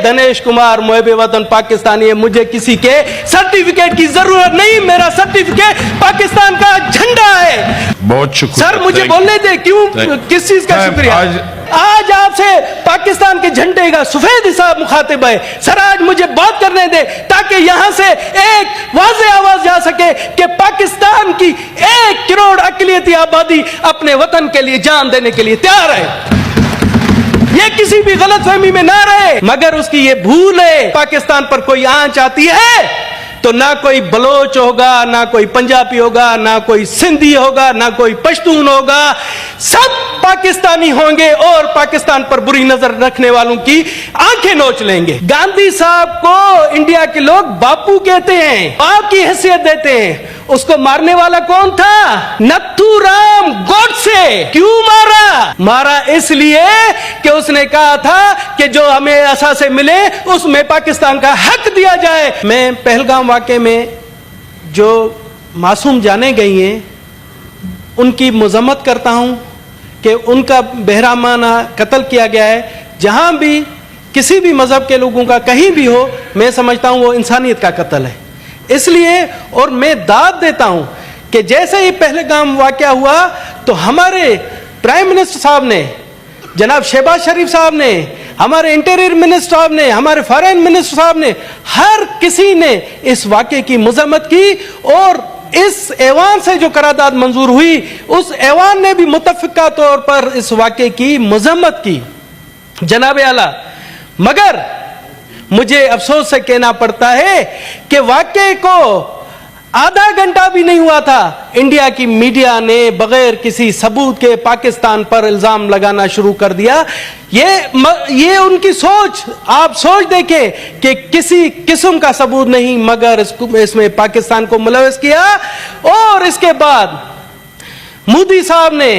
धनेश कुमार मुहब्बे वतन पाकिस्तानी है, मुझे किसी के सर्टिफिकेट की जरूरत नहीं, मेरा सर्टिफिकेट पाकिस्तान का झंडा है। बहुत शुक्रिया सर, मुझे बोलने दे, क्यों, किस चीज का शुक्रिया? आज आपसे पाकिस्तान के झंडे का सफेद हिसाब मुखातिब है। सर, आज मुझे बात करने दे ताकि यहां से एक वाज़े आवाज जा सके कि पाकिस्तान की 1 करोड़ अक़लियती आबादी अपने वतन के लिए जान देने के लिए तैयार है। ये किसी भी गलतफहमी में ना रहे, मगर उसकी ये भूल है, पाकिस्तान पर कोई आंच आती है तो ना कोई बलोच होगा, ना कोई पंजाबी होगा, ना कोई सिंधी होगा, ना कोई पश्तून होगा, सब पाकिस्तानी होंगे और पाकिस्तान पर बुरी नजर रखने वालों की आंखें नोच लेंगे। गांधी साहब को इंडिया के लोग बापू कहते हैं, बाप की हैसियत देते हैं। उसको मारने वाला कौन था? नथुराम गोडसे। क्यों मारा? मारा इसलिए कि उसने कहा था कि जो हमें असासे मिले उसमें पाकिस्तान का हक दिया जाए। मैं पहलगाम वाक़े में जो मासूम जाने गई हैं उनकी मजम्मत करता हूं कि उनका बेरहमाना कत्ल किया गया है। जहां भी किसी भी मजहब के लोगों का कहीं भी हो, मैं समझता हूं वो इंसानियत का कत्ल है। इसलिए और मैं दाद देता हूं कि जैसे ही पहलगाम वाक़या हुआ तो हमारे प्राइम मिनिस्टर साहब ने, जनाब शहबाज शरीफ साहब ने, हमारे इंटीरियर मिनिस्टर साहब ने, हमारे फॉरेन मिनिस्टर साहब ने, हर किसी ने इस वाक़े की मजम्मत की और इस ऐवान से जो करारदाद मंजूर हुई उस ऐवान ने भी मुतफ़िका तौर पर इस वाक़े की मजम्मत की। जनाब आला, मगर मुझे अफसोस से कहना पड़ता है कि वाक़े को आधा घंटा भी नहीं हुआ था, इंडिया की मीडिया ने बगैर किसी सबूत के पाकिस्तान पर इल्जाम लगाना शुरू कर दिया। ये उनकी सोच, आप सोच देखें कि किसी किस्म का सबूत नहीं, मगर इसमें पाकिस्तान को मुलविस किया। और इसके बाद मोदी साहब ने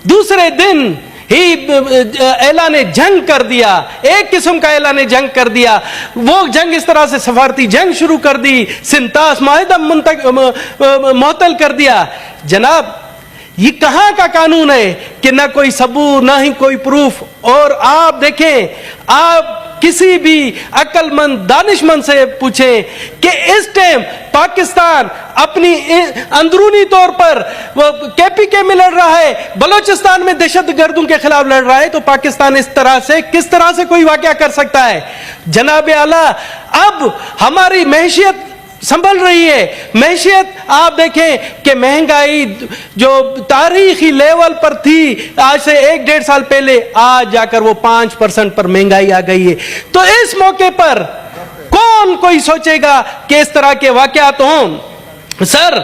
दूसरे दिन ही ऐलान जंग कर दिया, एक किस्म का ऐलान जंग कर दिया। वो जंग इस तरह से सफारती जंग शुरू कर दी, सिंतास माहिदा मुअत्तल कर दिया। जनाब, ये कहां का कानून है कि ना कोई सबूत, ना ही कोई प्रूफ। और आप देखें, आप किसी भी अक्लमंद दानिशमंद से पूछें कि इस टाइम पाकिस्तान अपनी अंदरूनी तौर पर वो केपीके में लड़ रहा है, बलोचिस्तान में दहशतगर्दों के खिलाफ लड़ रहा है, तो पाकिस्तान इस तरह से किस तरह से कोई वाक़या कर सकता है? जनाब आला, अब हमारी मैशियत संभल रही है। मैशियत आप देखें कि महंगाई जो तारीखी लेवल पर थी आज से 1-1.5 साल पहले, आज जाकर वो 5% पर महंगाई आ गई है। तो इस मौके पर कौन कोई सोचेगा कि इस तरह के वाकयात हों? सर,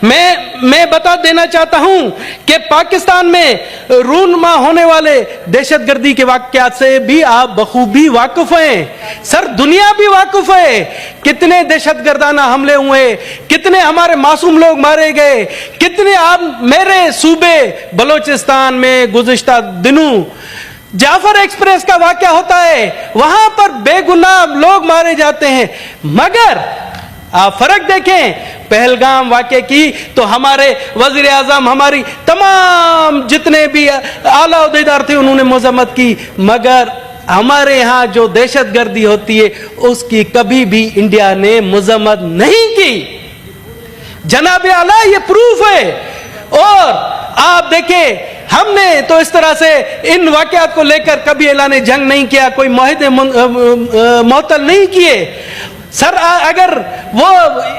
मैं बता देना चाहता हूं कि पाकिस्तान में रूनमा होने वाले दहशतगर्दी के वाकयात से भी आप बखूबी वाकिफ हैं। सर, दुनिया भी वाकिफ है। कितने दहशतगर्दाना हमले हुए, कितने हमारे मासूम लोग मारे गए, कितने आप मेरे सूबे बलोचिस्तान में गुज़िश्ता दिनों जाफर एक्सप्रेस का वाकया होता है, वहां पर बेगुनाह लोग मारे जाते हैं। मगर आप फर्क देखें पहलगाम वाक़े की, तो हमारे वज़ीर आज़म, हमारी तमाम जितने भी आला ओहदेदार थे उन्होंने मजम्मत की, मगर हमारे यहाँ जो दहशतगर्दी होती है उसकी कभी भी इंडिया ने मजम्मत नहीं की। जनाब आला, ये प्रूफ है। और आप देखें, हमने तो इस तरह से इन वाकयात को लेकर कभी ऐलान जंग नहीं किया, कोई मुआहदे मुअत्तल नहीं किए। सर, अगर वो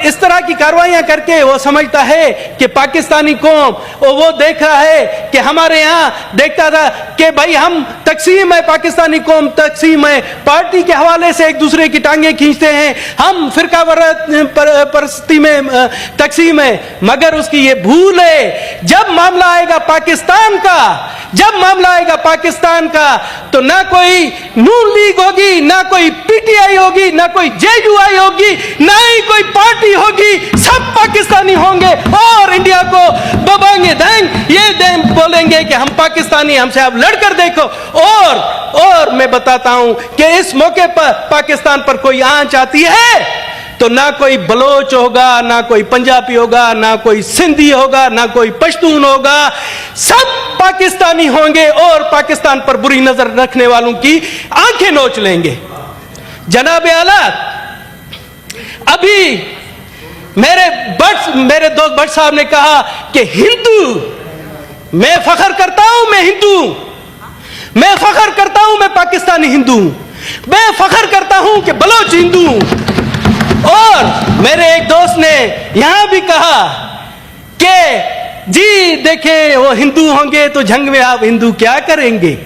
इस तरह की कार्रवाइयां करके वो समझता है कि पाकिस्तानी कौम, वो देख रहा है कि हमारे यहाँ देखता था कि भाई हम तकसीम है, पाकिस्तानी कौम तकसीम है, पार्टी के हवाले से एक दूसरे की टांगे खींचते हैं, हम फिरका परस्ती में तकसीम है, मगर उसकी ये भूल है। जब मामला आएगा पाकिस्तान का, जब मामला आएगा पाकिस्तान का, तो ना कोई नून लीग होगी, ना कोई पीटीआई होगी, ना कोई जेयूआई होगी, ना ही कोई पार्टी होगी, सब पाकिस्तानी होंगे और इंडिया को बबाएंगे देंग, ये देंग बोलेंगे कि हम पाकिस्तानी, हमसे आप लड़कर देखो। और मैं बताता हूं कि इस मौके पर पाकिस्तान पर कोई आंच आती है तो ना कोई बलोच होगा, ना कोई पंजाबी होगा, ना कोई सिंधी होगा, ना कोई पश्तून होगा, सब पाकिस्तानी होंगे और पाकिस्तान पर बुरी नजर रखने वालों की आंखें नोच लेंगे। जनाब आला, अभी मेरे दोस्त भट्ट साहब ने कहा कि हिंदू, मैं फख्र करता हूं मैं हिंदू, मैं फख्र करता हूं मैं पाकिस्तानी हिंदू, मैं फख्र करता हूं कि बलोच हिंदू। और मेरे एक दोस्त ने यहां भी कहा कि जी देखें वो हिंदू होंगे तो जंग में आप हिंदू क्या करेंगे।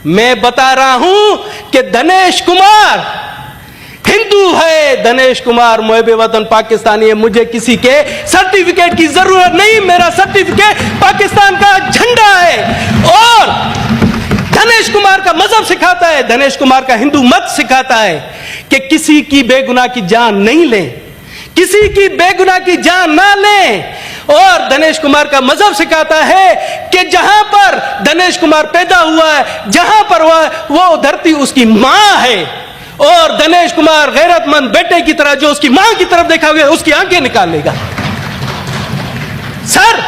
मैं बता रहा हूं कि दिनेश कुमार हिंदू है, दिनेश कुमार मुहब्बे वतन पाकिस्तानी है, मुझे किसी के सर्टिफिकेट की जरूरत नहीं, मेरा सर्टिफिकेट पाकिस्तान का झंडा है। और दिनेश कुमार का मजहब सिखाता है, दिनेश कुमार का हिंदू मत सिखाता है कि किसी की बेगुनाह की जान नहीं लें, किसी की बेगुनाह की जान ना लें। और दिनेश कुमार का मजहब सिखाता है कि जहां पर दिनेश कुमार पैदा हुआ है, जहां पर वो धरती उसकी मां है, और दिनेश कुमार गैरतमंद बेटे की तरह जो उसकी मां की तरफ देखा हुआ है उसकी आंखें निकाल लेगा। सर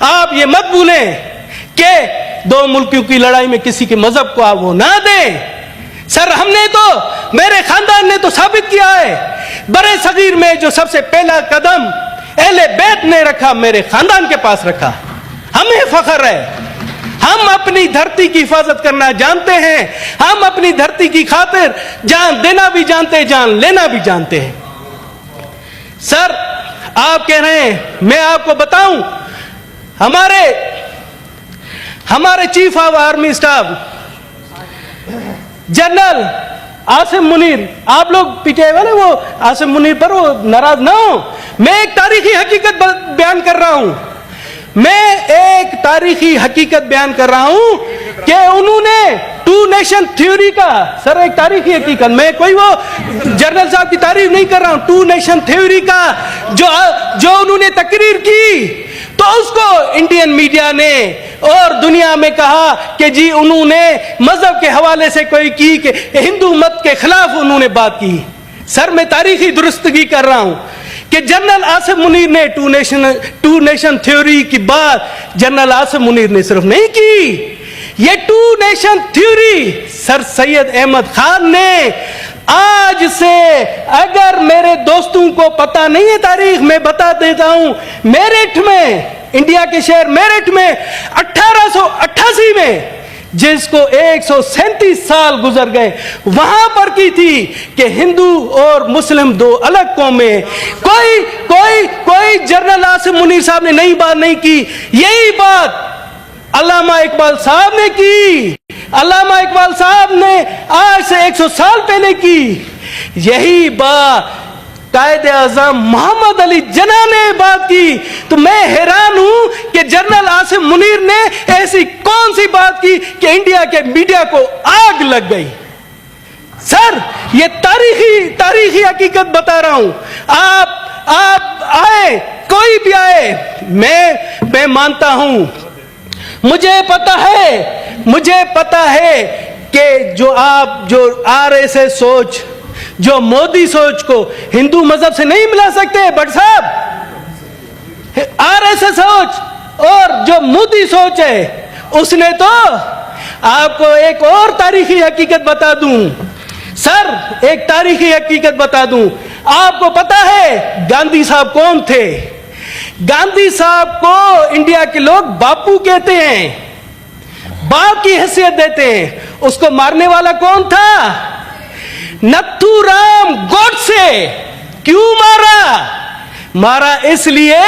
आप ये मत भूलें कि दो मुल्कों की लड़ाई में किसी के मजहब को आप वो ना दें। सर हमने तो, मेरे खानदान ने तो साबित किया है, बड़े सगीर में जो सबसे पहला कदम अहले बैत ने रखा, मेरे खानदान के पास रखा। हमें फख्र है, हम अपनी धरती की हिफाजत करना जानते हैं, हम अपनी धरती की खातिर जान देना भी जानते हैं, जान लेना भी जानते हैं। सर आप कह रहे हैं, मैं आपको बताऊं, हमारे chief of army staff general Asim Munir, आप लोग पीटीआई वाले वो आसिम मुनीर पर वो नाराज ना हो, मैं एक तारीखी हकीकत बयान कर रहा हूं, मैं एक तारीखी हकीकत बयान कर रहा हूं कि उन्होंने टू नेशन थ्योरी का, सर एक तारीखी हकीकत, मैं कोई वो जनरल साहब की तारीफ नहीं कर रहा हूं, टू नेशन थ्योरी का जो उन्होंने तकरीर की, तो उसको इंडियन मीडिया ने और दुनिया में कहा कि जी उन्होंने मजहब के हवाले से कोई की कि हिंदू मत के खिलाफ उन्होंने बात की। सर मैं तारीखी दुरुस्तगी कर रहा हूं कि जनरल आसिम मुनीर ने टू नेशन थ्योरी की बात जनरल आसिम मुनीर ने सिर्फ नहीं की, ये two nation theory sir Syed Ahmad Khan ने, आज से अगर मेरे दोस्तों को पता नहीं है तारीख, मैं बता देता हूं, मेरठ में, इंडिया के शहर मेरठ में 1888 में, जिसको 137 साल गुजर गए, वहां पर की थी कि हिंदू और मुस्लिम दो अलग कौमें। कोई जनरल आसिम मुनीर साहब ने नई बात नहीं की, यही बात अल्लामा इकबाल साहब ने की, अल्लामा इकबाल साहब ने आज से 100 साल पहले की, यही बात कायदे आज़म मोहम्मद अली जिन्ना ने बात की। तो मैं हैरान हूं कि जनरल आसिम मुनीर ने ऐसी कौन सी बात की कि इंडिया के मीडिया को आग लग गई। सर ये तारीखी हकीकत बता रहा हूं, आप आए, कोई भी आए, मैं मानता हूं, मुझे पता है कि जो आरएसएस सोच, जो मोदी सोच को हिंदू मजहब से नहीं मिला सकते। भट्ट साहब, आरएसएस सोच और जो मोदी सोच है, उसने तो आपको एक और तारीखी हकीकत बता दूं सर, एक तारीखी हकीकत बता दूं, आपको पता है गांधी साहब कौन थे? गांधी साहब को इंडिया के लोग बापू कहते हैं, बाप की हैसियत देते हैं। उसको मारने वाला कौन था? नथुराम गोडसे। क्यों मारा इसलिए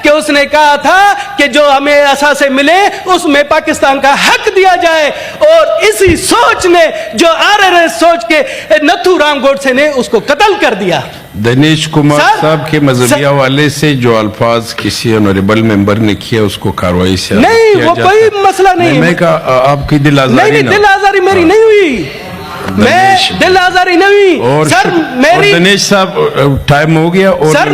कि उसने कहा था कि जो हमें असासे मिले उसमें पाकिस्तान का हक दिया जाए, और इसी सोच ने, जो आरएसएस सोच के नथुराम गोडसे ने उसको कत्ल कर दिया। दिनेश कुमार साहब के मजहबी हवाले से जो अल्फाज किसी ऑनरेबल मेंबर ने किया उसको कार्रवाई से नहीं, वो कोई मसला नहीं। मैं कहा आपकी दिल आजारी नहीं, दिल आजारी मेरी नहीं हुई, मैं दिल आजारी नहीं। और सर मेरी, दिनेश साहब टाइम हो गया और सर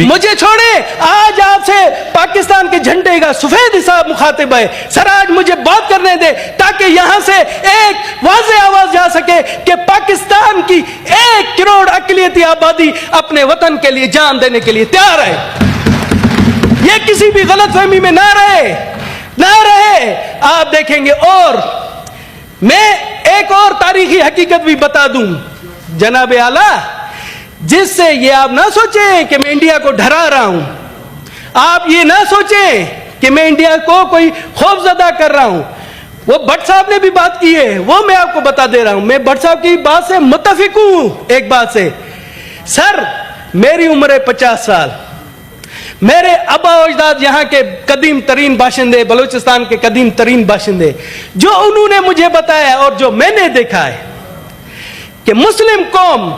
मुझे छोड़े, आज आपसे पाकिस्तान के झंडे का सफेद हिसाब मुखातिब है। सर आज मुझे बात करने दे ताकि यहां से एक वाज़े आवाज जा सके कि पाकिस्तान की 1 करोड़ अक़लियती आबादी अपने वतन के लिए जान देने के लिए तैयार है। ये किसी भी गलतफहमी में ना रहे। आप देखेंगे। और मैं एक और तारीख तारीखी हकीकत भी बता दूं जनाब आला, जिससे ये आप ना सोचें कि मैं इंडिया को डरा रहा हूं, आप ये ना सोचें कि मैं इंडिया को कोई खौफजदा कर रहा हूं। वो भट्ट साहब ने भी बात की है, वो मैं आपको बता दे रहा हूं। मैं भट्ट साहब की बात से मुत्तफिक हूं एक बात से। सर, मेरी उम्र है 50 साल। मेरे अब्बा अजदाद यहाँ के कदीम तरीन बाशिंदे, बलूचिस्तान के कदीम तरीन बाशिंदे, जो उन्होंने मुझे बताया और जो मैंने देखा है कि मुस्लिम कौम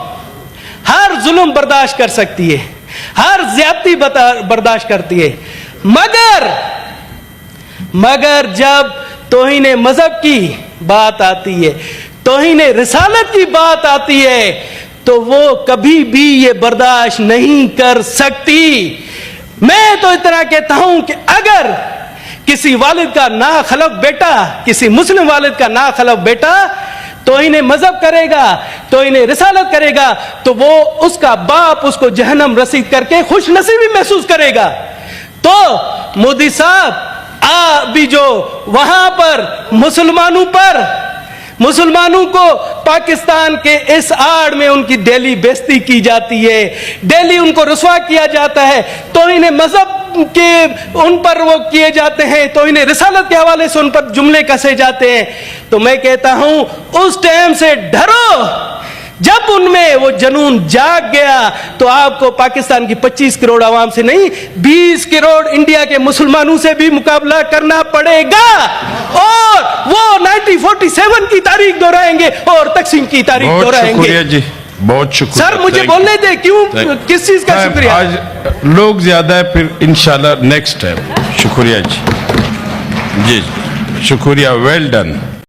हर जुल्म बर्दाश्त कर सकती है, हर ज्यादती बर्दाश्त करती है, मगर जब तौहीन मजहब की बात आती है, तौहीन रिसालत की बात आती है, तो वो कभी भी ये बर्दाश्त नहीं कर सकती। मैं तो इतना कहता हूं कि अगर किसी वालिद का नाखलफ बेटा, किसी मुस्लिम वालिद का नाखलफ बेटा तौहीन मजहब करेगा, तौहीन रिसालत करेगा, तो वो उसका बाप उसको जहन्नम रसीद करके खुश नसीबी महसूस करेगा। तो मोदी साहब अभी जो वहां पर मुसलमानों को पाकिस्तान के इस आड़ में उनकी डेली बेइज्जती की जाती है, डेली उनको रुस्वा किया जाता है, तौहीन मजहब के उन पर वो किए जाते हैं, तौहीन रिसालत के हवाले से उन पर जुमले कसे जाते हैं। तो मैं कहता हूं उस टाइम से डरो। जब उनमें वो जुनून जाग गया तो आपको पाकिस्तान की 25 करोड़ आवाम से नहीं, 20 करोड़ इंडिया के मुसलमानों से भी मुकाबला करना पड़ेगा। और वो 1947 की तारीख दोहराएंगे और तकसीम की तारीख दोहराएंगे। शुक्रिया जी, बहुत शुक्रिया। सर, मुझे बोलने दे, क्यों, किस चीज का शुक्रिया? आज लोग ज्यादा है, फिर इंशाल्लाह नेक्स्ट टाइम। शुक्रिया जी, जी शुक्रिया, वेल डन।